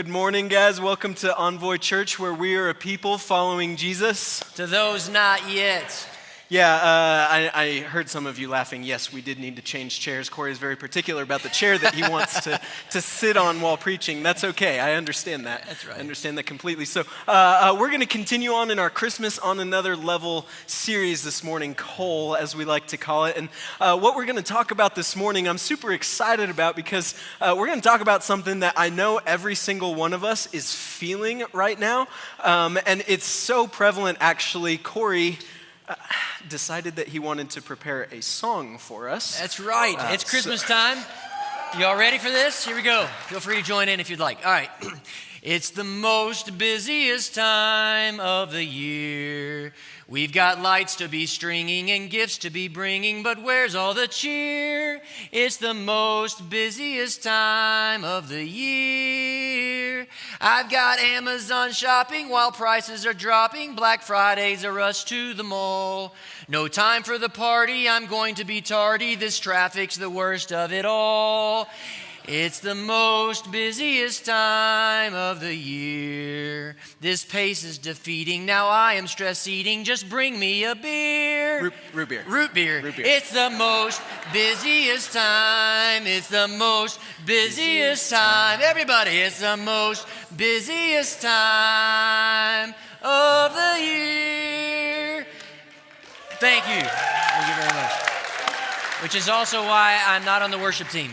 Good morning, guys. Welcome to Envoy Church, where we are a people following Jesus. To those not yet. Yeah, I heard some of you laughing. Yes, we did need to change chairs. Corey is very particular about the chair that he wants to sit on while preaching. That's okay. I understand that. That's right. I understand that completely. So we're going to continue on in our Christmas on Another Level series this morning, C.O.A.L, as we like to call it. And what we're going to talk about this morning, I'm super excited about because we're going to talk about something that I know every single one of us is feeling right now. And it's so prevalent, actually. Corey decided that he wanted to prepare a song for us. That's right. It's Christmas time. You all ready for this? Here we go. Feel free to join in if you'd like. All right. It's the most busiest time of the year. We've got lights to be stringing and gifts to be bringing, but where's all the cheer? It's the most busiest time of the year. I've got Amazon shopping while prices are dropping. Black Friday's a rush to the mall. No time for the party, I'm going to be tardy. This traffic's the worst of it all. It's the most busiest time of the year. This pace is defeating. Now I am stress eating. Just bring me a beer. Root beer. Root beer. Root beer. It's the most busiest time. It's the most busiest time. Everybody, it's the most busiest time of the year. Thank you. Thank you very much. Which is also why I'm not on the worship team.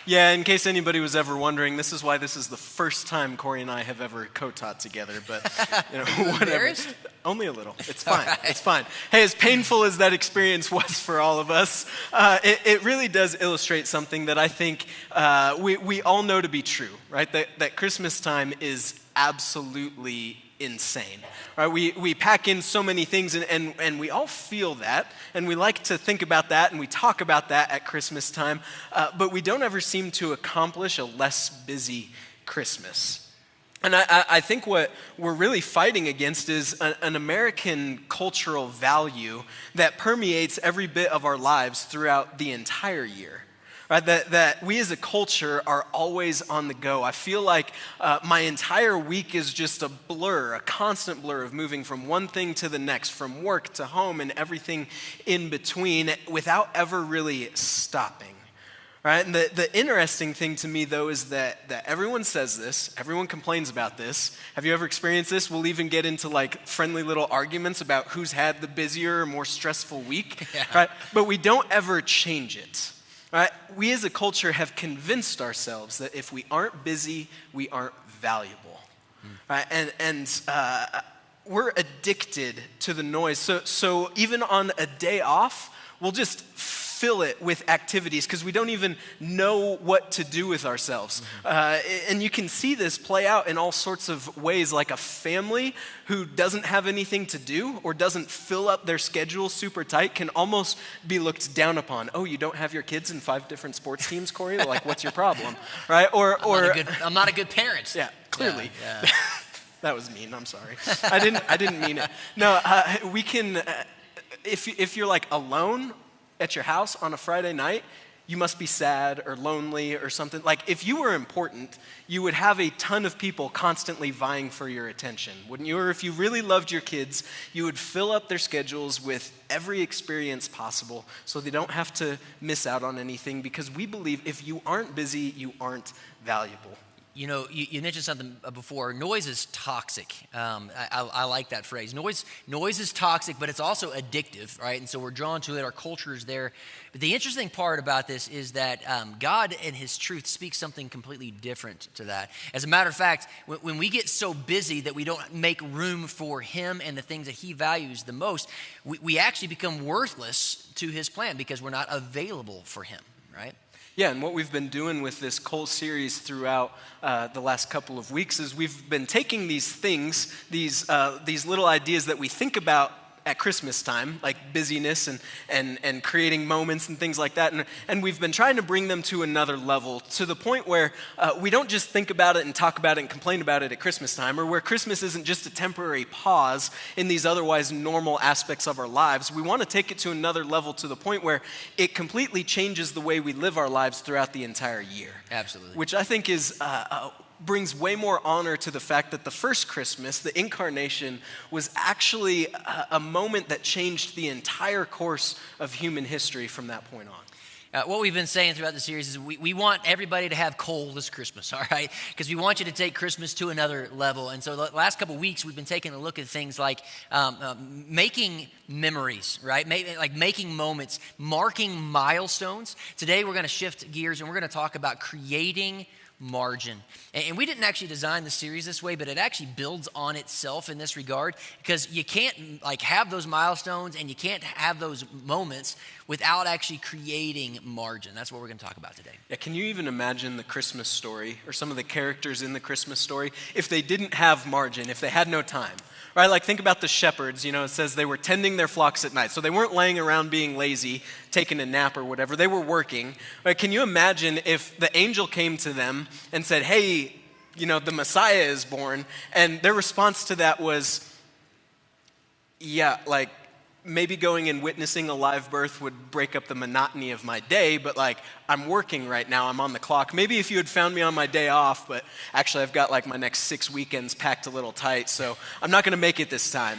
Yeah, in case anybody was ever wondering, this is why this is the first time Corey and I have ever co-taught together, but whatever. Embarrassed? Only a little. It's fine. Right. It's fine. Hey, as painful as that experience was for all of us, it really does illustrate something that I think we all know to be true, right? That Christmas time is absolutely insane, right? We pack in so many things and we all feel that, and we like to think about that and we talk about that at Christmas time, but we don't ever seem to accomplish a less busy Christmas. And I think what we're really fighting against is an American cultural value that permeates every bit of our lives throughout the entire year. Right, that we as a culture are always on the go. I feel like my entire week is just a blur, a constant blur of moving from one thing to the next, from work to home and everything in between without ever really stopping. Right? And the interesting thing to me, though, is that everyone says this, everyone complains about this. Have you ever experienced this? We'll even get into like friendly little arguments about who's had the busier or more stressful week. Yeah. Right? But we don't ever change it. Right? We as a culture have convinced ourselves that if we aren't busy, we aren't valuable. Right? And we're addicted to the noise. So even on a day off, we'll just fill it with activities because we don't even know what to do with ourselves. And you can see this play out in all sorts of ways, like a family who doesn't have anything to do or doesn't fill up their schedule super tight can almost be looked down upon. Oh, you don't have your kids in 5 different sports teams, Corey? Like, what's your problem? Right? I'm not a good parent. Yeah, clearly. Yeah. That was mean. I'm sorry. I didn't mean it. No, we can. If you're like alone at your house on a Friday night, you must be sad or lonely or something. Like if you were important, you would have a ton of people constantly vying for your attention, wouldn't you? Or if you really loved your kids, you would fill up their schedules with every experience possible so they don't have to miss out on anything, because we believe if you aren't busy, you aren't valuable. You know, you mentioned something before. Noise is toxic. I like that phrase. Noise is toxic, but it's also addictive, right? And so we're drawn to it. Our culture is there. But the interesting part about this is that God and His truth speak something completely different to that. As a matter of fact, when we get so busy that we don't make room for Him and the things that He values the most, we actually become worthless to His plan because we're not available for Him, right? Yeah, and what we've been doing with this C.O.A.L series throughout the last couple of weeks is we've been taking these things, these little ideas that we think about at Christmas time, like busyness and creating moments and things like that. And we've been trying to bring them to another level, to the point where we don't just think about it and talk about it and complain about it at Christmas time, or where Christmas isn't just a temporary pause in these otherwise normal aspects of our lives. We want to take it to another level, to the point where it completely changes the way we live our lives throughout the entire year. Absolutely. Which I think is brings way more honor to the fact that the first Christmas, the incarnation, was actually a moment that changed the entire course of human history from that point on. What we've been saying throughout the series is we want everybody to have C.O.A.L this Christmas, all right? Because we want you to take Christmas to another level. And so the last couple of weeks, we've been taking a look at things like making memories, right? Like making moments, marking milestones. Today, we're going to shift gears and we're going to talk about creating margin. And we didn't actually design the series this way, but it actually builds on itself in this regard, because you can't like have those milestones and you can't have those moments without actually creating margin. That's what we're going to talk about today. Yeah, can you even imagine the Christmas story or some of the characters in the Christmas story if they didn't have margin, if they had no time? Right, like think about the shepherds, it says they were tending their flocks at night. So they weren't laying around being lazy, taking a nap or whatever. They were working. Right, can you imagine if the angel came to them and said, hey, the Messiah is born, and their response to that was, yeah, like maybe going and witnessing a live birth would break up the monotony of my day, but like I'm working right now, I'm on the clock. Maybe if you had found me on my day off, but actually I've got like my next 6 weekends packed a little tight, so I'm not going to make it this time.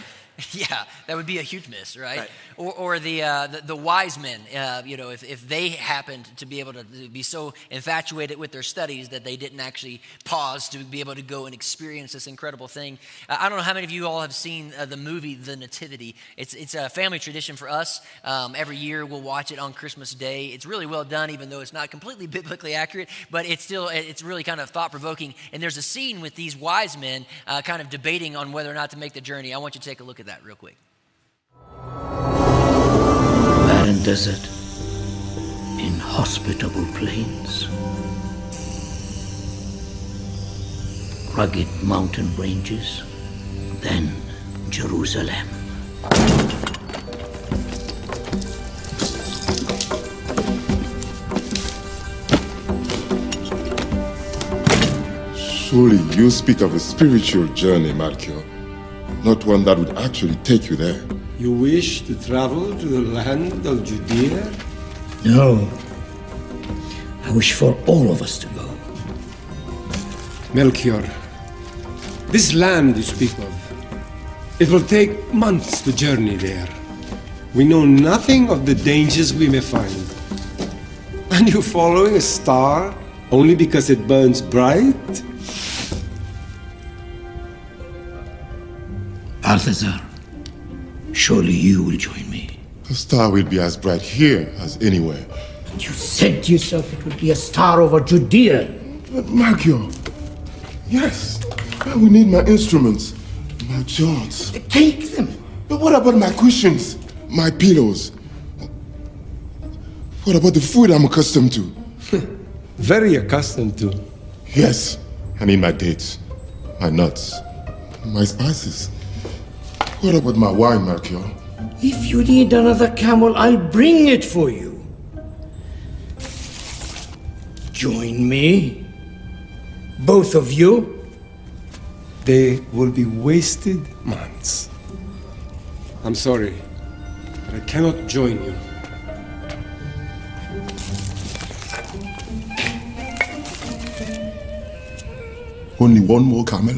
Yeah, that would be a huge miss, right? Or the wise men, if they happened to be able to be so infatuated with their studies that they didn't actually pause to be able to go and experience this incredible thing. I don't know how many of you all have seen the movie The Nativity. It's a family tradition for us. Every year we'll watch it on Christmas Day. It's really well done, even though it's not completely biblically accurate, but it's really kind of thought-provoking. And there's a scene with these wise men kind of debating on whether or not to make the journey. I want you to take a look at that real quick. Barren desert, inhospitable plains, rugged mountain ranges, then Jerusalem. Surely you speak of a spiritual journey, Melchior, not one that would actually take you there. You wish to travel to the land of Judea? No. I wish for all of us to go. Melchior, this land you speak of, it will take months to journey there. We know nothing of the dangers we may find. And you're following a star only because it burns bright? Balthazar, surely you will join me. The star will be as bright here as anywhere. But you said yourself it would be a star over Judea. But Melchior, yes, I will need my instruments, my charts. Take them. But what about my cushions, my pillows? What about the food I'm accustomed to? Very accustomed to. Yes, I need my dates, my nuts, my spices. What about my wine, Melchior? If you need another camel, I'll bring it for you. Join me, both of you. They will be wasted months. I'm sorry, but I cannot join you. Only one more camel?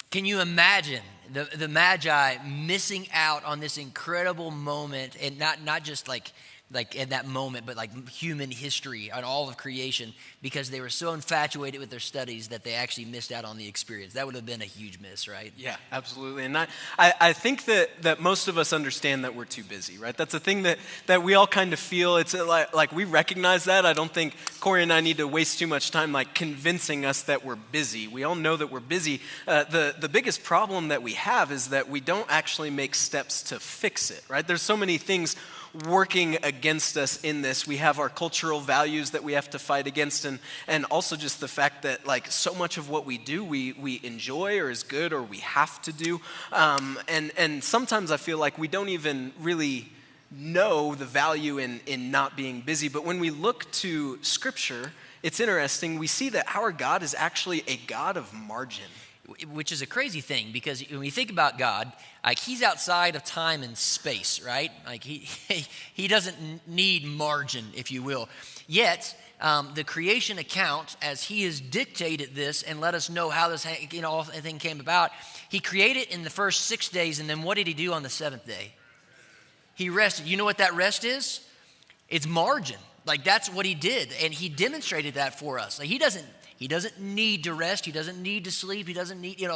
Can you imagine the Magi missing out on this incredible moment, and not just like in that moment, but like human history and all of creation, because they were so infatuated with their studies that they actually missed out on the experience? That would have been a huge miss, right? Yeah, absolutely. And I think that most of us understand that we're too busy, right? That's a thing that we all kind of feel. It's like we recognize that. I don't think Corey and I need to waste too much time like convincing us that we're busy. We all know that we're busy. The biggest problem that we have is that we don't actually make steps to fix it, right? There's so many things working against us in this. We have our cultural values that we have to fight against, and also just the fact that like so much of what we do we enjoy or is good or we have to do, and sometimes I feel like we don't even really know the value in not being busy. But when we look to Scripture, it's interesting. We see that our God is actually a God of margin. which is a crazy thing because when you think about God, like he's outside of time and space, right? Like he doesn't need margin, if you will. Yet, the creation account, as he has dictated this and let us know how this all thing came about, he created in the first 6 days, and then what did he do on the seventh day? He rested. You know what that rest is? It's margin. Like that's what he did, and he demonstrated that for us. Like he doesn't need to rest. He doesn't need to sleep. He doesn't need,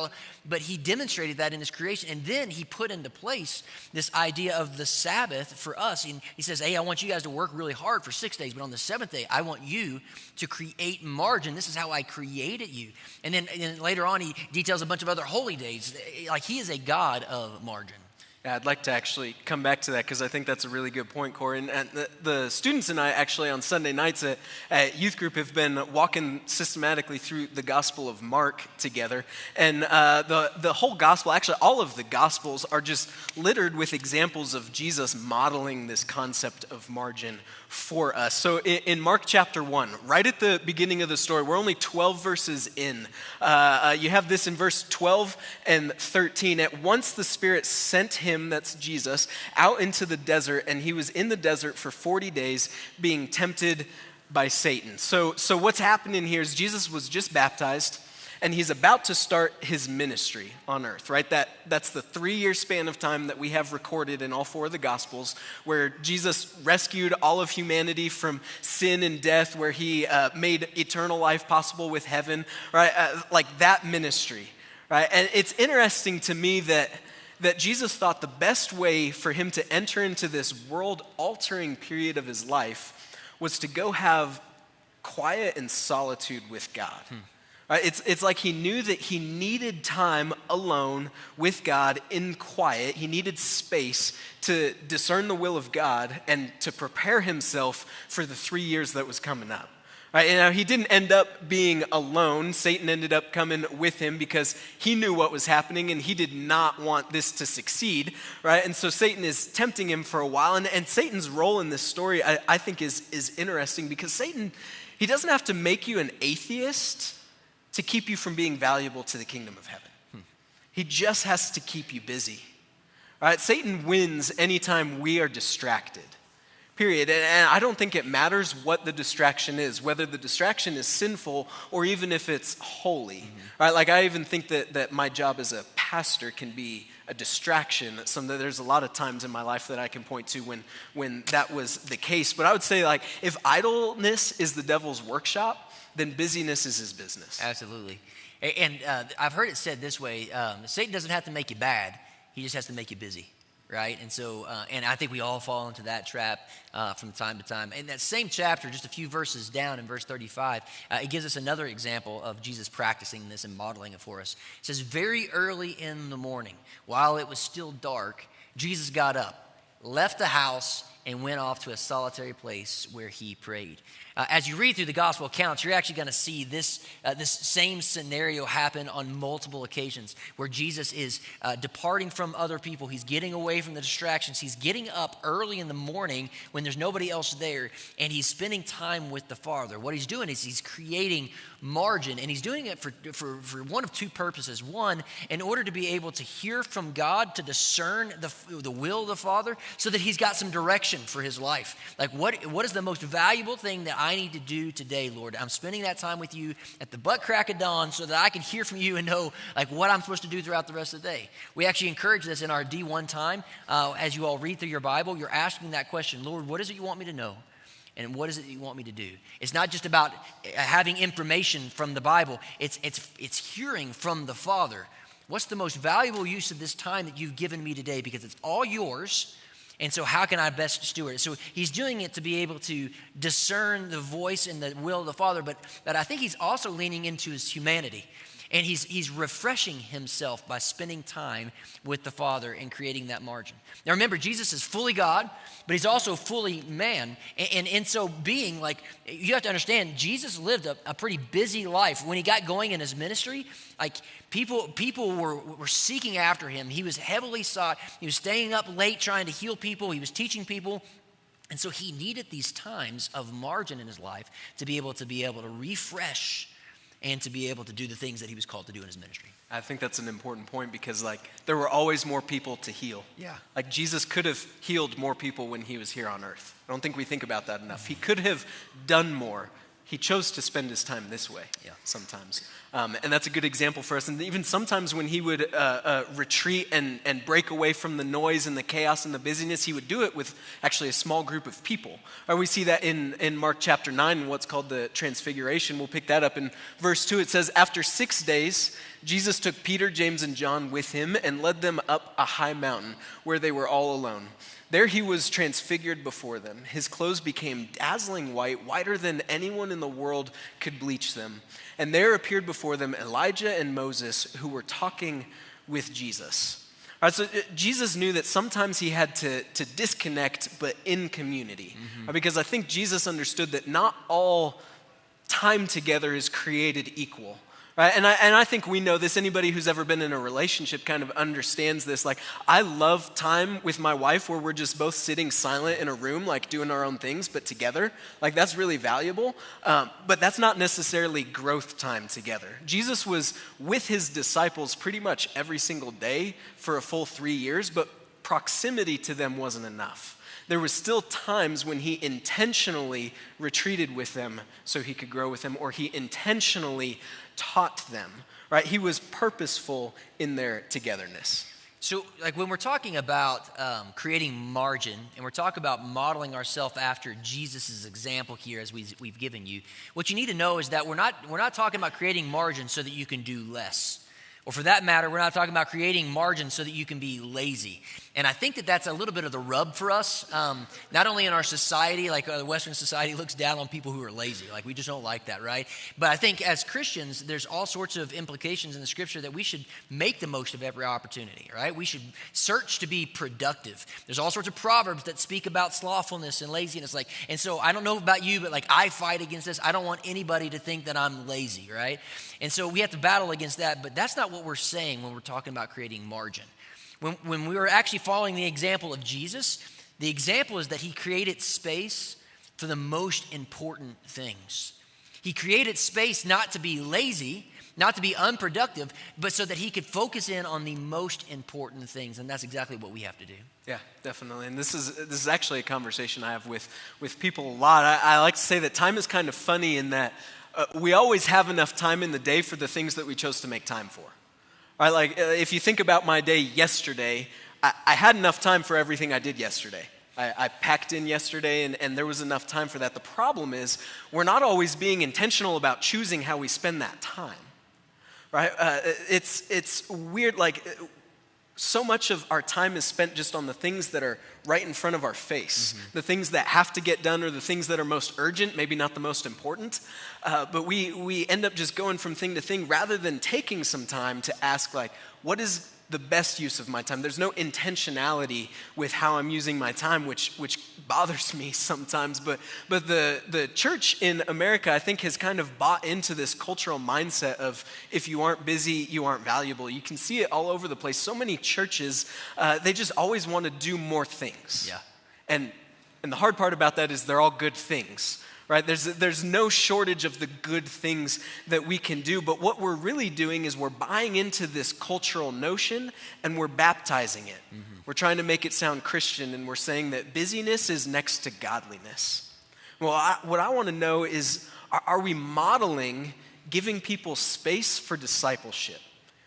but he demonstrated that in his creation. And then he put into place this idea of the Sabbath for us. And he says, hey, I want you guys to work really hard for 6 days, but on the seventh day, I want you to create margin. This is how I created you. And then later on, he details a bunch of other holy days. Like he is a God of margin. Yeah, I'd like to actually come back to that because I think that's a really good point, Corey. And the students and I actually on Sunday nights at youth group have been walking systematically through the Gospel of Mark together. And the whole gospel, actually all of the Gospels are just littered with examples of Jesus modeling this concept of margin for us. So in Mark chapter 1, right at the beginning of the story, we're only 12 verses in. You have this in verse 12 and 13. At once the Spirit sent him, that's Jesus, out into the desert, and he was in the desert for 40 days being tempted by Satan. So what's happening here is Jesus was just baptized, and he's about to start his ministry on earth, right? That's the 3-year span of time that we have recorded in all 4 of the Gospels, where Jesus rescued all of humanity from sin and death, where he made eternal life possible with heaven, right? Like that ministry, right? And it's interesting to me that Jesus thought the best way for him to enter into this world-altering period of his life was to go have quiet and solitude with God. Right? It's like he knew that he needed time alone with God in quiet. He needed space to discern the will of God and to prepare himself for the 3 years that was coming up. Right? And now he didn't end up being alone. Satan ended up coming with him because he knew what was happening and he did not want this to succeed. Right? And so Satan is tempting him for a while. And Satan's role in this story, I think, is interesting because Satan, he doesn't have to make you an atheist to keep you from being valuable to the kingdom of heaven. He just has to keep you busy. Right? Satan wins anytime we are distracted. Period. And I don't think it matters what the distraction is, whether the distraction is sinful or even if it's holy. Right? Like I even think that my job as a pastor can be a distraction. There's a lot of times in my life that I can point to when that was the case. But I would say, like, if idleness is the devil's workshop, then busyness is his business. Absolutely. And I've heard it said this way, Satan doesn't have to make you bad, he just has to make you busy, right? And so, and I think we all fall into that trap from time to time. In that same chapter, just a few verses down in verse 35, it gives us another example of Jesus practicing this and modeling it for us. It says, very early in the morning, while it was still dark, Jesus got up, left the house, and went off to a solitary place where he prayed. As you read through the gospel accounts, you're actually going to see this same scenario happen on multiple occasions where Jesus is departing from other people. He's getting away from the distractions. He's getting up early in the morning when there's nobody else there, and he's spending time with the Father. What he's doing is he's creating margin, and he's doing it for one of two purposes. One, in order to be able to hear from God, to discern the will of the Father, so that he's got some direction for his life. Like, what is the most valuable thing that I need to do today, Lord? I'm spending that time with you at the butt crack of dawn so that I can hear from you and know like what I'm supposed to do throughout the rest of the day. We actually encourage this in our D1 time. As you all read through your Bible, you're asking that question, Lord, what is it you want me to know? And what is it you want me to do? It's not just about having information from the Bible. It's hearing from the Father. What's the most valuable use of this time that you've given me today? Because it's all yours. And so how can I best steward it? So he's doing it to be able to discern the voice and the will of the Father, but I think he's also leaning into his humanity. And he's refreshing himself by spending time with the Father and creating that margin. Now remember, Jesus is fully God, but he's also fully man. And in so being, like, you have to understand, Jesus lived a pretty busy life. When he got going in his ministry, like people were seeking after him. He was heavily sought. He was staying up late trying to heal people. He was teaching people. And so he needed these times of margin in his life to be able to refresh and to be able to do the things that he was called to do in his ministry. I think that's an important point because there were always more people to heal. Yeah. Jesus could have healed more people when he was here on earth. I don't think we think about that enough. He could have done more. He chose to spend his time this way sometimes. And that's a good example for us. And even sometimes when he would retreat and break away from the noise and the chaos and the busyness, he would do it with actually a small group of people. We see that in Mark chapter 9 in what's called the Transfiguration. We'll pick that up in verse 2. It says, "After 6 days, Jesus took Peter, James, and John with him and led them up a high mountain where they were all alone. There he was transfigured before them. His clothes became dazzling white, whiter than anyone in the world could bleach them. And there appeared before them Elijah and Moses, who were talking with Jesus." All right, so Jesus knew that sometimes he had to disconnect, but in community. Because I think Jesus understood that not all time together is created equal. Right? And I think we know this. Anybody who's ever been in a relationship kind of understands this. I love time with my wife where we're just both sitting silent in a room, doing our own things, but together. That's really valuable. But that's not necessarily growth time together. Jesus was with his disciples pretty much every single day for a full 3 years, but proximity to them wasn't enough. There was still times when he intentionally retreated with them so he could grow with them, or he intentionally taught them, right? He was purposeful in their togetherness. So when we're talking about creating margin, and we're talking about modeling ourselves after Jesus' example here as we've given you, what you need to know is that we're not talking about creating margin so that you can do less. Or for that matter, we're not talking about creating margin so that you can be lazy. And I think that that's a little bit of the rub for us, not only in our society, the Western society looks down on people who are lazy. We just don't like that, right? But I think as Christians, there's all sorts of implications in the scripture that we should make the most of every opportunity, right? We should search to be productive. There's all sorts of proverbs that speak about slothfulness and laziness. And so I don't know about you, but I fight against this. I don't want anybody to think that I'm lazy, right? And so we have to battle against that, but that's not what we're saying when we're talking about creating margin. When we were actually following the example of Jesus, the example is that he created space for the most important things. He created space not to be lazy, not to be unproductive, but so that he could focus in on the most important things, and that's exactly what we have to do. Yeah, definitely. And this is actually a conversation I have with people a lot. I like to say that time is kind of funny in that we always have enough time in the day for the things that we chose to make time for. Right, if you think about my day yesterday, I had enough time for everything I did yesterday. I packed in yesterday, and there was enough time for that. The problem is we're not always being intentional about choosing how we spend that time. Right? It's weird. So much of our time is spent just on the things that are right in front of our face, the things that have to get done or the things that are most urgent, maybe not the most important. But we end up just going from thing to thing rather than taking some time to ask, what is the best use of my time? There's no intentionality with how I'm using my time, which bothers me sometimes. But the church in America, I think, has kind of bought into this cultural mindset of if you aren't busy, you aren't valuable. You can see it all over the place. So many churches, they just always want to do more things. Yeah. And the hard part about that is they're all good things. Right? There's no shortage of the good things that we can do, but what we're really doing is we're buying into this cultural notion and we're baptizing it. We're trying to make it sound Christian, and we're saying that busyness is next to godliness. Well, what I want to know is, are we modeling giving people space for discipleship?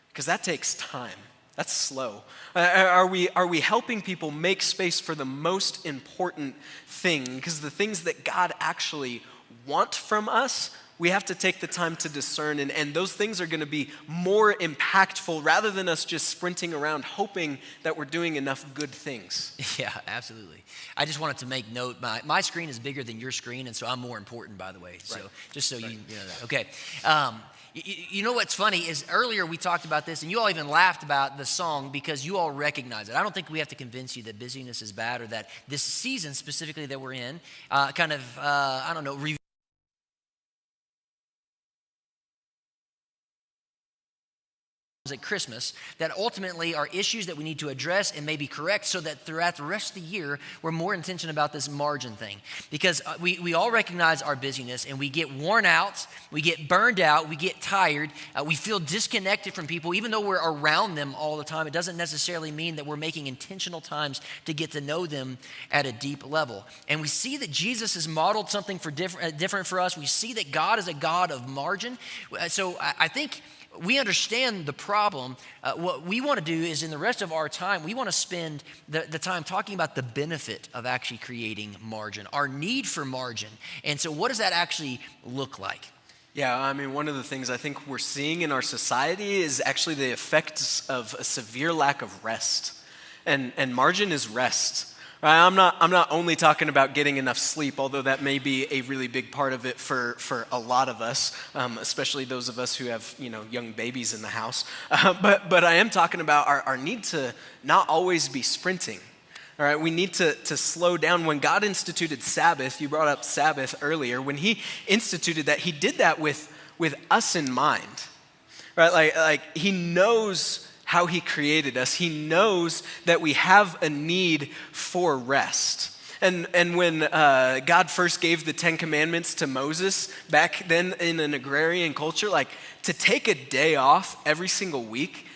Because that takes time. That's slow. Are we helping people make space for the most important thing? Because the things that God actually want from us, we have to take the time to discern, and those things are going to be more impactful rather than us just sprinting around hoping that we're doing enough good things. Yeah, absolutely. I just wanted to make note, my screen is bigger than your screen, and so I'm more important, by the way. So right. Just so you know that. Okay. You know what's funny is earlier we talked about this, and you all even laughed about the song because you all recognize it. I don't think we have to convince you that busyness is bad, or that this season specifically that we're in at Christmas that ultimately are issues that we need to address and maybe correct so that throughout the rest of the year, we're more intentional about this margin thing. Because we all recognize our busyness and we get worn out, we get burned out, we get tired, we feel disconnected from people. Even though we're around them all the time, it doesn't necessarily mean that we're making intentional times to get to know them at a deep level. And we see that Jesus has modeled something for different for us. We see that God is a God of margin. So I think we understand the problem. What we want to do is in the rest of our time, we want to spend the time talking about the benefit of actually creating margin, our need for margin. And so what does that actually look like? Yeah, I mean, one of the things I think we're seeing in our society is actually the effects of a severe lack of rest. And margin is rest. Right? I'm not only talking about getting enough sleep, although that may be a really big part of it for a lot of us, especially those of us who have young babies in the house. But I am talking about our need to not always be sprinting. All right, we need to slow down. When God instituted Sabbath, you brought up Sabbath earlier. When He instituted that, He did that with us in mind. Right, like He knows how He created us. He knows that we have a need for rest. And when God first gave the 10 Commandments to Moses back then in an agrarian culture, like to take a day off every single week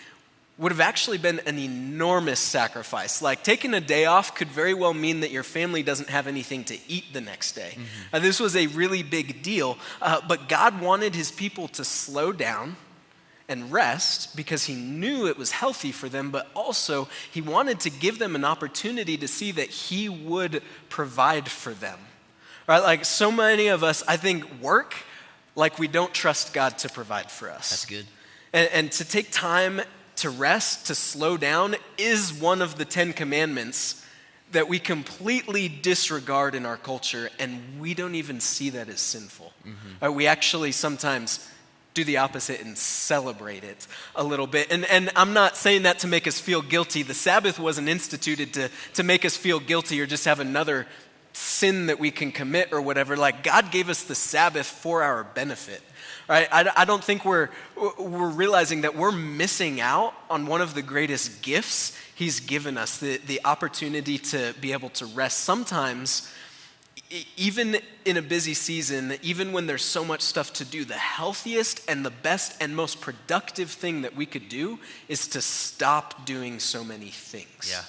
would have actually been an enormous sacrifice. Like taking a day off could very well mean that your family doesn't have anything to eat the next day. Mm-hmm. This was a really big deal, but God wanted His people to slow down and rest because He knew it was healthy for them, but also He wanted to give them an opportunity to see that He would provide for them. Right? Like so many of us, I think, work like we don't trust God to provide for us. That's good. And to take time to rest, to slow down, is one of the 10 Commandments that we completely disregard in our culture, and we don't even see that as sinful. Mm-hmm. We actually sometimes do the opposite and celebrate it a little bit. And I'm not saying that to make us feel guilty. The Sabbath wasn't instituted to make us feel guilty or just have another sin that we can commit or whatever. Like God gave us the Sabbath for our benefit. Right? I don't think we're realizing that we're missing out on one of the greatest gifts He's given us, the opportunity to be able to rest. Sometimes, even in a busy season, even when there's so much stuff to do, the healthiest and the best and most productive thing that we could do is to stop doing so many things. Yeah.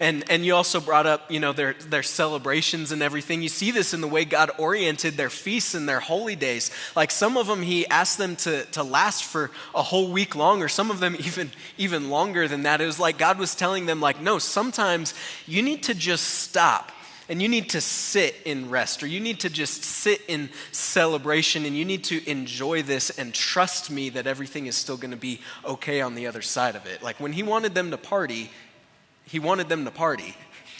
And you also brought up, their celebrations and everything. You see this in the way God oriented their feasts and their holy days. Like some of them, He asked them to last for a whole week long, or some of them even longer than that. It was like God was telling them, like, no, sometimes you need to just stop. And you need to sit in rest, or you need to just sit in celebration, and you need to enjoy this and trust me that everything is still going to be okay on the other side of it. Like when He wanted them to party, He wanted them to party.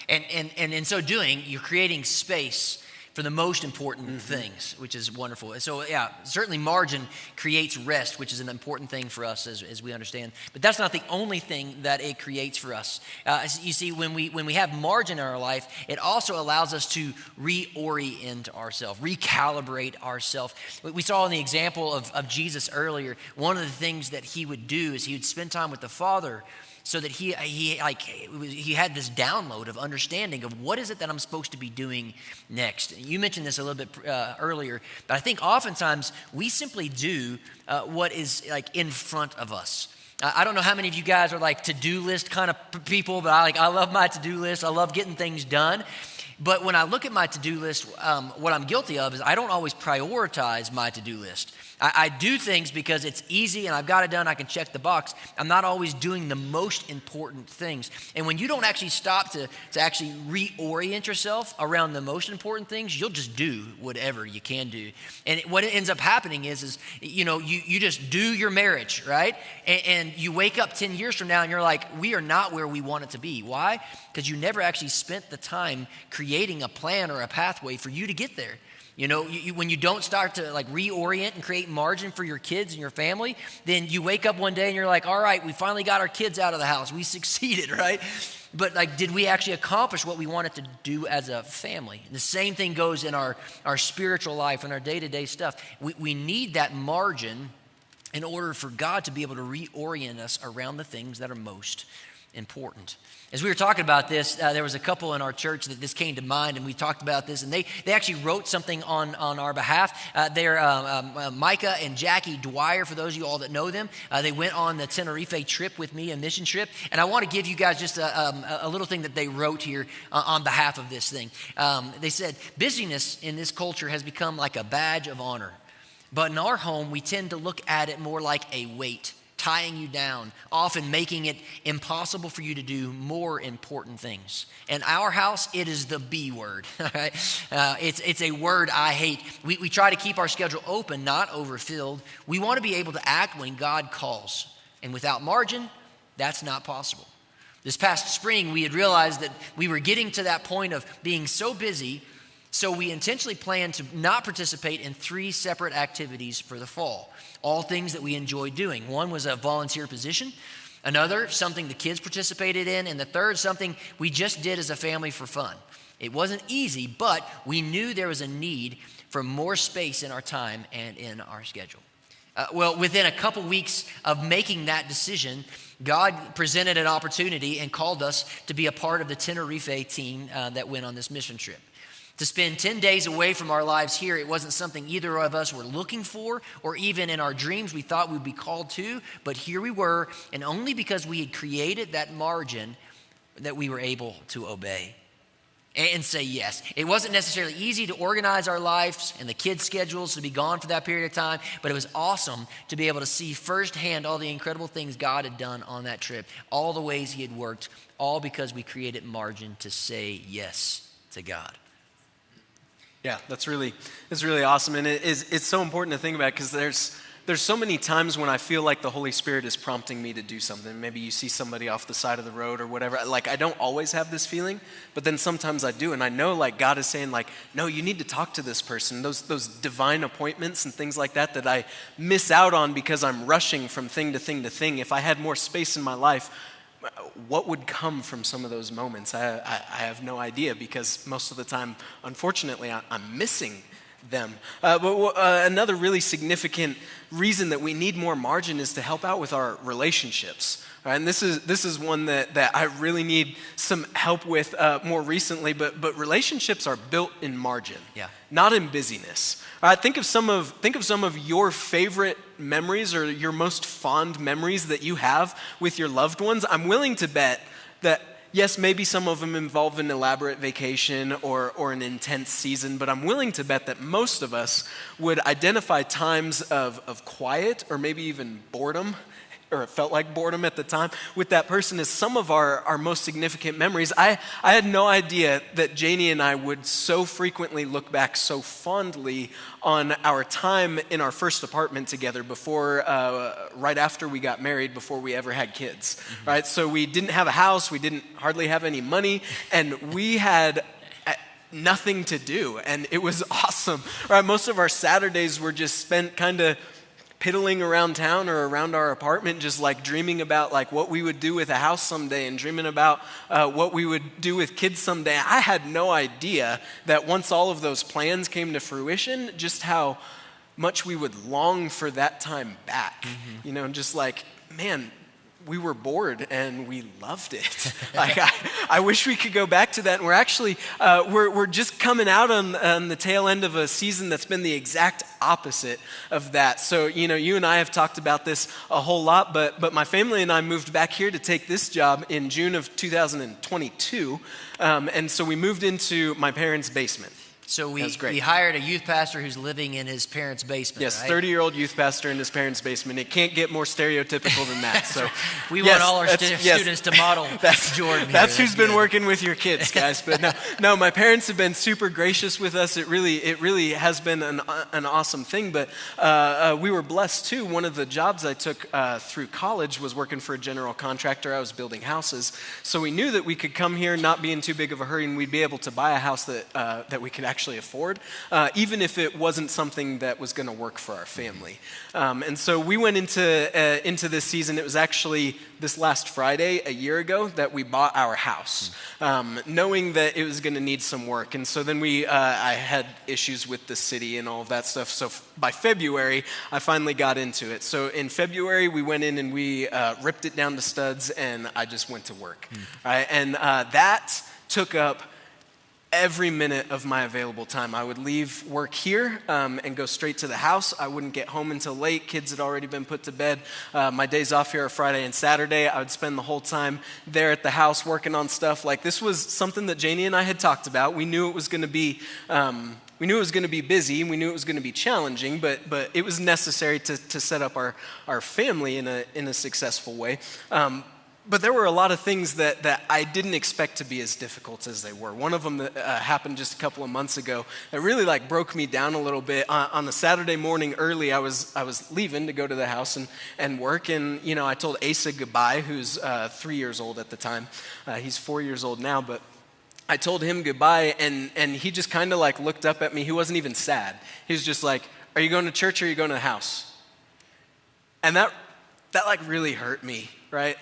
And in so doing, you're creating space for the most important things, which is wonderful. So yeah, certainly margin creates rest, which is an important thing for us as we understand. But that's not the only thing that it creates for us. You see, when we have margin in our life, it also allows us to reorient ourselves, recalibrate ourselves. We saw in the example of Jesus earlier, one of the things that He would do is He would spend time with the Father, so that he had this download of understanding of what is it that I'm supposed to be doing next. You mentioned this a little bit earlier, but I think oftentimes we simply do what is like in front of us. I don't know how many of you guys are like to-do list kind of people, but I love my to-do list. I love getting things done. But when I look at my to-do list, what I'm guilty of is I don't always prioritize my to-do list. I do things because it's easy and I've got it done, I can check the box. I'm not always doing the most important things. And when you don't actually stop to actually reorient yourself around the most important things, you'll just do whatever you can do. And what ends up happening is you just do your marriage, right? And you wake up 10 years from now and you're like, we are not where we want it to be. Why? Because you never actually spent the time creating a plan or a pathway for you to get there. When you don't start to like reorient and create margin for your kids and your family, then you wake up one day and you're like, all right, we finally got our kids out of the house. We succeeded, right? But like, did we actually accomplish what we wanted to do as a family? And the same thing goes in our spiritual life and our day-to-day stuff. We need that margin in order for God to be able to reorient us around the things that are most important. As we were talking about this, there was a couple in our church that this came to mind, and we talked about this, and they actually wrote something on our behalf. They're Micah and Jackie Dwyer, for those of you all that know them. They went on the Tenerife trip with me, a mission trip, and I want to give you guys just a little thing that they wrote here on behalf of this thing. They said, busyness in this culture has become like a badge of honor, but in our home, we tend to look at it more like a weight, tying you down, often making it impossible for you to do more important things. In our house, it is the B word. Right? It's a word I hate. We try to keep our schedule open, not overfilled. We want to be able to act when God calls. And without margin, that's not possible. This past spring, we had realized that we were getting to that point of being so busy, so we intentionally planned to not participate in 3 separate activities for the fall. All things that we enjoy doing. One was a volunteer position. Another, something the kids participated in. And the third, something we just did as a family for fun. It wasn't easy, but we knew there was a need for more space in our time and in our schedule. Well, within a couple weeks of making that decision, God presented an opportunity and called us to be a part of the Tenerife team that went on this mission trip. To spend 10 days away from our lives here, it wasn't something either of us were looking for, or even in our dreams we thought we'd be called to, but here we were, and only because we had created that margin that we were able to obey and say yes. It wasn't necessarily easy to organize our lives and the kids' schedules to be gone for that period of time, but it was awesome to be able to see firsthand all the incredible things God had done on that trip, all the ways he had worked, all because we created margin to say yes to God. Yeah, that's really awesome, and it's so important to think about, because there's so many times when I feel like the Holy Spirit is prompting me to do something. Maybe you see somebody off the side of the road or whatever. Like, I don't always have this feeling, but then sometimes I do, and I know like God is saying like, no, you need to talk to this person. Those divine appointments and things like that I miss out on because I'm rushing from thing to thing to thing. If I had more space in my life, what would come from some of those moments? I have no idea, because most of the time, unfortunately, I'm missing them. But another really significant reason that we need more margin is to help out with our relationships. Right? And this is one that I really need some help with more recently. But relationships are built in margin, not in busyness. All right, think of some of your favorite memories or your most fond memories that you have with your loved ones. I'm willing to bet that, yes, maybe some of them involve an elaborate vacation or an intense season, but I'm willing to bet that most of us would identify times of quiet or maybe even boredom, or it felt like boredom at the time, with that person as some of our most significant memories. I had no idea that Janie and I would so frequently look back so fondly on our time in our first apartment together before, right after we got married, before we ever had kids, right? So we didn't have a house, we didn't hardly have any money, and we had nothing to do, and it was awesome, right? Most of our Saturdays were just spent kind of piddling around town or around our apartment, just like dreaming about like what we would do with a house someday, and dreaming about what we would do with kids someday. I had no idea that once all of those plans came to fruition, just how much we would long for that time back. You know, just like, man, we were bored and we loved it. Like, I wish we could go back to that. And we're actually, we're just coming out on the tail end of a season that's been the exact opposite of that. So, you know, you and I have talked about this a whole lot, but my family and I moved back here to take this job in June of 2022. And so we moved into my parents' basement. So we hired a youth pastor who's living in his parents' basement. Yes, right? 30-year-old youth pastor in his parents' basement. It can't get more stereotypical than that. So we want all our students to model Jordan. That's who's been working with your kids, guys. But no, my parents have been super gracious with us. It really has been an awesome thing. But we were blessed too. One of the jobs I took through college was working for a general contractor. I was building houses, so we knew that we could come here, not be in too big of a hurry, and we'd be able to buy a house that we could actually afford, even if it wasn't something that was going to work for our family. And so we went into this season. It was actually this last Friday, a year ago, that we bought our house, knowing that it was going to need some work. And so then I had issues with the city and all of that stuff. So by February, I finally got into it. So in February, we went in and we ripped it down to studs, and I just went to work. Right? And that took up every minute of my available time. I would leave work here and go straight to the house. I wouldn't get home until late. Kids had already been put to bed. My days off here are Friday and Saturday. I would spend the whole time there at the house working on stuff. Like, this was something that Janie and I had talked about. We knew it was going to be busy, and we knew it was going to be challenging, but it was necessary to set up our family in a successful way. But there were a lot of things that I didn't expect to be as difficult as they were. One of them that happened just a couple of months ago that really broke me down a little bit. On a Saturday morning early, I was leaving to go to the house and work, and I told Asa goodbye, who's 3 years old at the time. He's 4 years old now, but I told him goodbye, and he just kind of looked up at me. He wasn't even sad. He was just like, "Are you going to church or are you going to the house?" And that really hurt me, right?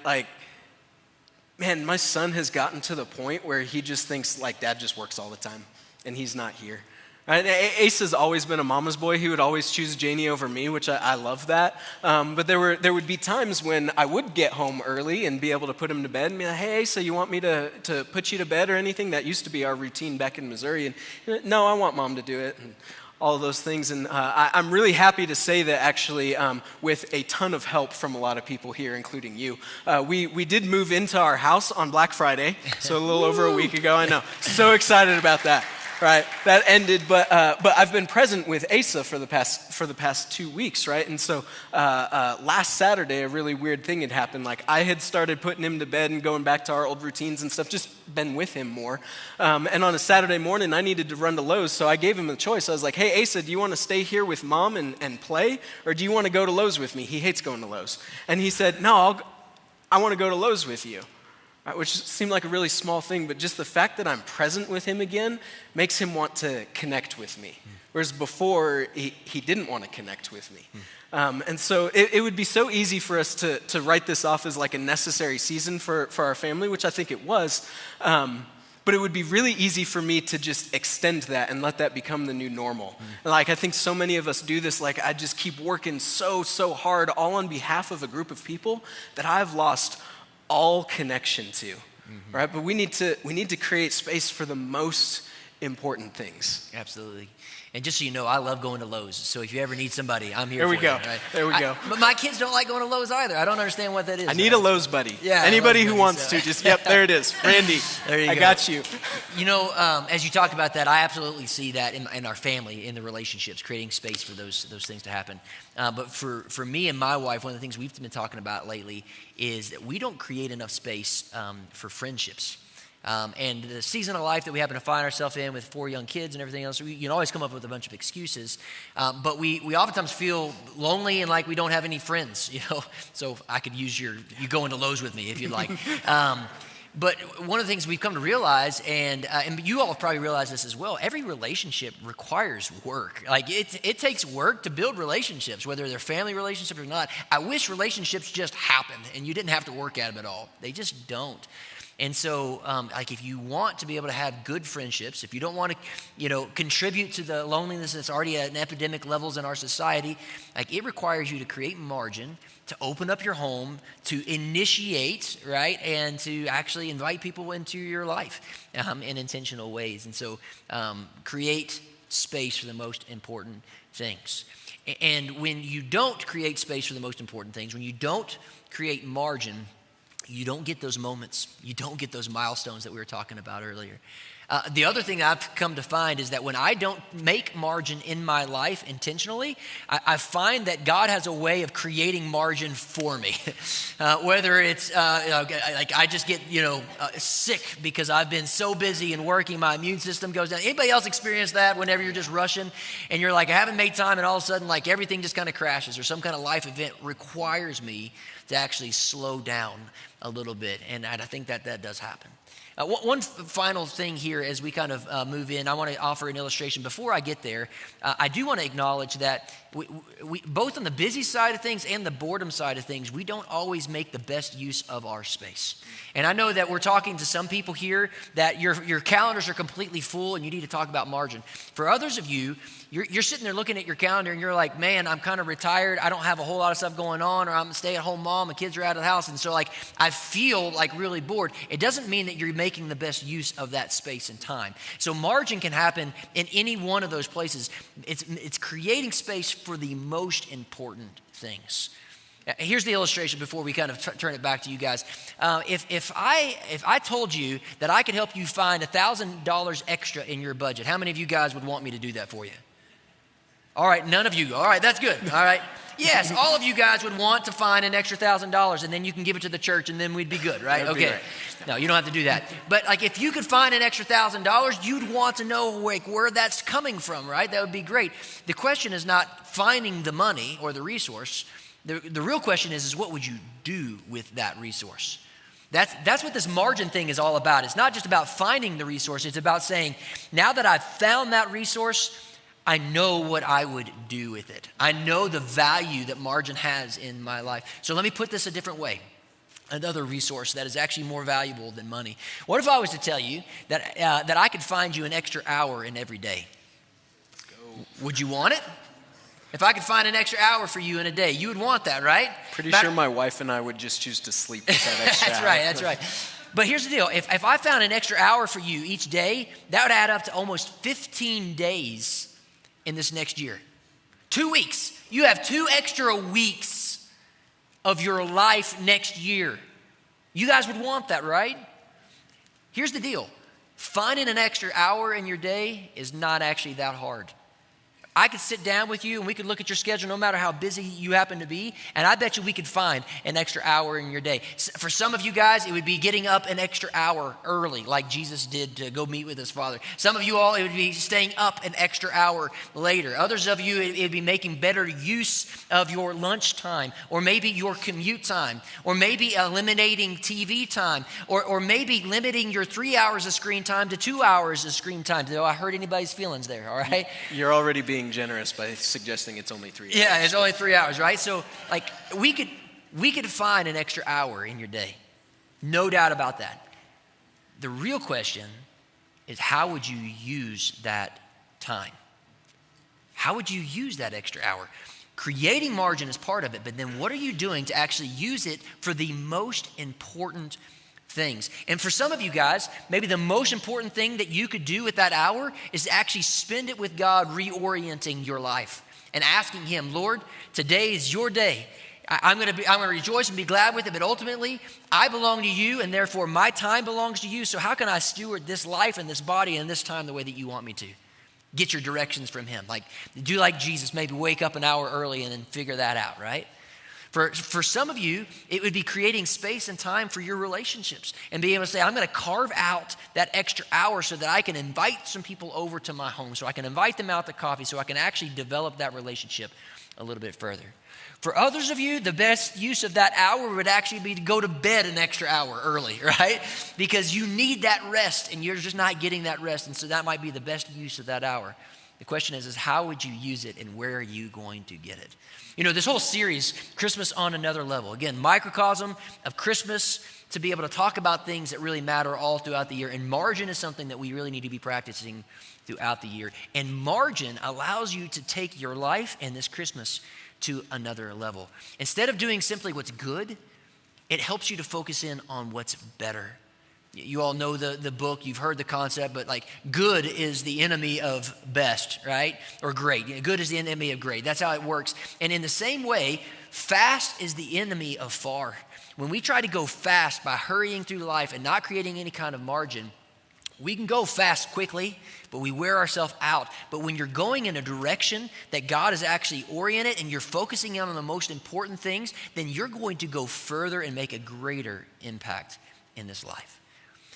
Man, my son has gotten to the point where he just thinks Dad just works all the time and he's not here. Right? Ace has always been a mama's boy. He would always choose Janie over me, which I love that. But there would be times when I would get home early and be able to put him to bed and be like, "Hey, Asa, you want me to put you to bed or anything?" That used to be our routine back in Missouri. And "No, I want Mom to do it." And all of those things. And I'm really happy to say that actually with a ton of help from a lot of people here, including you, we did move into our house on Black Friday, so a little over a week ago. I know, so excited about that. Right, that ended, but I've been present with Asa for the past 2 weeks, right? And so last Saturday, a really weird thing had happened. I had started putting him to bed and going back to our old routines and stuff, just been with him more. And on a Saturday morning, I needed to run to Lowe's, so I gave him a choice. I was like, "Hey, Asa, do you want to stay here with Mom and play, or do you want to go to Lowe's with me?" He hates going to Lowe's, and he said, "No, I want to go to Lowe's with you." Right, which seemed like a really small thing, but just the fact that I'm present with him again makes him want to connect with me. Whereas before, he didn't want to connect with me. And so it would be so easy for us to write this off as a necessary season for our family, which I think it was. But it would be really easy for me to just extend that and let that become the new normal. I think so many of us do this. I just keep working so hard, all on behalf of a group of people that I've lost all connection to, right? But we need to create space for the most important things. Absolutely. And just so you know, I love going to Lowe's. So if you ever need somebody, I'm here there for we go. you. Right? There we go. But my kids don't like going to Lowe's either. I don't understand what that is. I need a Lowe's buddy. Yeah. Anybody who wants to, just, yep, there it is. Randy, there you go. I got you. As you talked about that, I absolutely see that in our family, in the relationships, creating space for those things to happen. But for me and my wife, one of the things we've been talking about lately is that we don't create enough space for friendships. And the season of life that we happen to find ourselves in with 4 young kids and everything else, you can always come up with a bunch of excuses. But we oftentimes feel lonely and like we don't have any friends, So I could use you go into Lowe's with me if you'd like. But one of the things we've come to realize, and you all have probably realized this as well, every relationship requires work. It takes work to build relationships, whether they're family relationships or not. I wish relationships just happened and you didn't have to work at them at all. They just don't. And so, if you want to be able to have good friendships, if you don't want to, contribute to the loneliness that's already at an epidemic levels in our society, it requires you to create margin, to open up your home, to initiate, right, and to actually invite people into your life in intentional ways. And so, create space for the most important things. And when you don't create space for the most important things, when you don't create margin, you don't get those moments. You don't get those milestones that we were talking about earlier. The other thing I've come to find is that when I don't make margin in my life intentionally, I find that God has a way of creating margin for me. Whether it's I just get sick because I've been so busy and working, my immune system goes down. Anybody else experience that whenever you're just rushing and you're I haven't made time, and all of a sudden everything just kind of crashes, or some kind of life event requires me to actually slow down a little bit, and I think that does happen. One final thing here as we kind of move in, I want to offer an illustration. Before I get there, I do want to acknowledge that we both on the busy side of things and the boredom side of things, we don't always make the best use of our space. And I know that we're talking to some people here that your calendars are completely full and you need to talk about margin. For others of you, you're sitting there looking at your calendar and you're like, man, I'm kind of retired. I don't have a whole lot of stuff going on, or I'm a stay-at-home mom and kids are out of the house. And so like, I feel like really bored. It doesn't mean that you're making the best use of that space and time. So margin can happen in any one of those places. It's creating space for the most important things. Here's the illustration before we kind of turn it back to you guys. If I told you that I could help you find $1,000 extra in your budget, how many of you guys would want me to do that for you? All right, none of you. All right, that's good. All right. Yes, all of you guys would want to find an extra $1,000 and then you can give it to the church and then we'd be good, right? Okay. No, you don't have to do that. But like if you could find an extra $1,000, you'd want to know like where that's coming from, right? That would be great. The question is not finding the money or the resource. The real question is what would you do with that resource? That's what this margin thing is all about. It's not just about finding the resource. It's about saying, now that I've found that resource, I know what I would do with it. I know the value that margin has in my life. So let me put this a different way. Another resource that is actually more valuable than money. What if I was to tell you that I could find you an extra hour in every day? Let's go. Would you want it? If I could find an extra hour for you in a day, you would want that, right? Pretty sure my wife and I would just choose to sleep with that extra hour. That's right. But here's the deal. If I found an extra hour for you each day, that would add up to almost 15 days in this next year. 2 weeks. You have 2 extra weeks of your life next year. You guys would want that, right? Here's the deal. Finding an extra hour in your day is not actually that hard. I could sit down with you and we could look at your schedule no matter how busy you happen to be, and I bet you we could find an extra hour in your day. For some of you guys, it would be getting up an extra hour early like Jesus did to go meet with his Father. Some of you all, it would be staying up an extra hour later. Others of you, it would be making better use of your lunch time, or maybe your commute time, or maybe eliminating TV time, or maybe limiting your 3 hours of screen time to 2 hours of screen time. Do I hurt anybody's feelings there, all right? You're already being generous by suggesting it's only 3 hours. Yeah, it's only 3 hours, right? So like we could find an extra hour in your day. No doubt about that. The real question is, how would you use that time? How would you use that extra hour? Creating margin is part of it, but then what are you doing to actually use it for the most important things? And for some of you guys, maybe the most important thing that you could do with that hour is to actually spend it with God, reorienting your life and asking him, Lord, today is your day. I'm going to rejoice and be glad with it, but ultimately I belong to you and therefore my time belongs to you. So how can I steward this life and this body and this time the way that you want me to? Get your directions from him. Like, do like Jesus, maybe wake up an hour early and then figure that out, right? For some of you, it would be creating space and time for your relationships and being able to say, I'm going to carve out that extra hour so that I can invite some people over to my home, so I can invite them out to coffee, so I can actually develop that relationship a little bit further. For others of you, the best use of that hour would actually be to go to bed an extra hour early, right? Because you need that rest and you're just not getting that rest. And so that might be the best use of that hour. The question is how would you use it and where are you going to get it? You know, this whole series, Christmas on Another Level, again, microcosm of Christmas, to be able to talk about things that really matter all throughout the year. And margin is something that we really need to be practicing throughout the year. And margin allows you to take your life and this Christmas to another level. Instead of doing simply what's good, it helps you to focus in on what's better. You all know the book, you've heard the concept, but like good is the enemy of best, right? Or great. Good is the enemy of great. That's how it works. And in the same way, fast is the enemy of far. When we try to go fast by hurrying through life and not creating any kind of margin, we can go fast quickly, but we wear ourselves out. But when you're going in a direction that God is actually oriented and you're focusing on the most important things, then you're going to go further and make a greater impact in this life.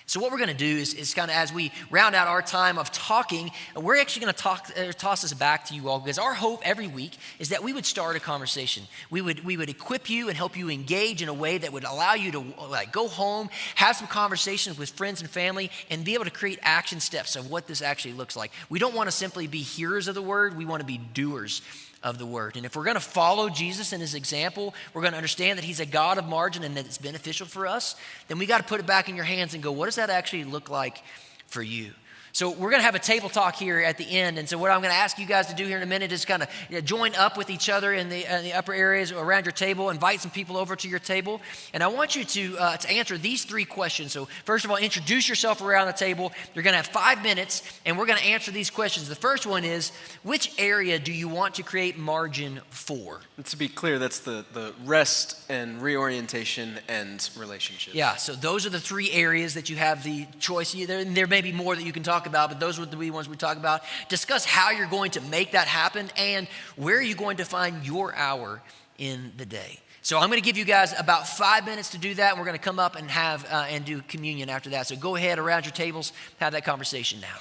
So what we're going to do is kind of, as we round out our time of talking, we're actually going to toss this back to you all, because our hope every week is that we would start a conversation. We would equip you and help you engage in a way that would allow you to go home, have some conversations with friends and family, and be able to create action steps of what this actually looks like. We don't want to simply be hearers of the word. We want to be doers of the word. And if we're going to follow Jesus and his example, we're going to understand that he's a God of margin and that it's beneficial for us, then we got to put it back in your hands and go, what does that actually look like for you? So we're going to have a table talk here at the end. And so what I'm going to ask you guys to do here in a minute is kind of join up with each other in the upper areas around your table, invite some people over to your table. And I want you to answer these 3 questions. So first of all, introduce yourself around the table. You're going to have 5 minutes, and we're going to answer these questions. The first one is, which area do you want to create margin for? And to be clear, that's the rest and reorientation and relationships. Yeah, so those are the 3 areas that you have the choice. There may be more that you can talk about, but those would be the ones we talk about. Discuss how you're going to make that happen and where are you going to find your hour in the day. So I'm going to give you guys about 5 minutes to do that. And we're going to come up and have and do communion after that. So go ahead around your tables, have that conversation now.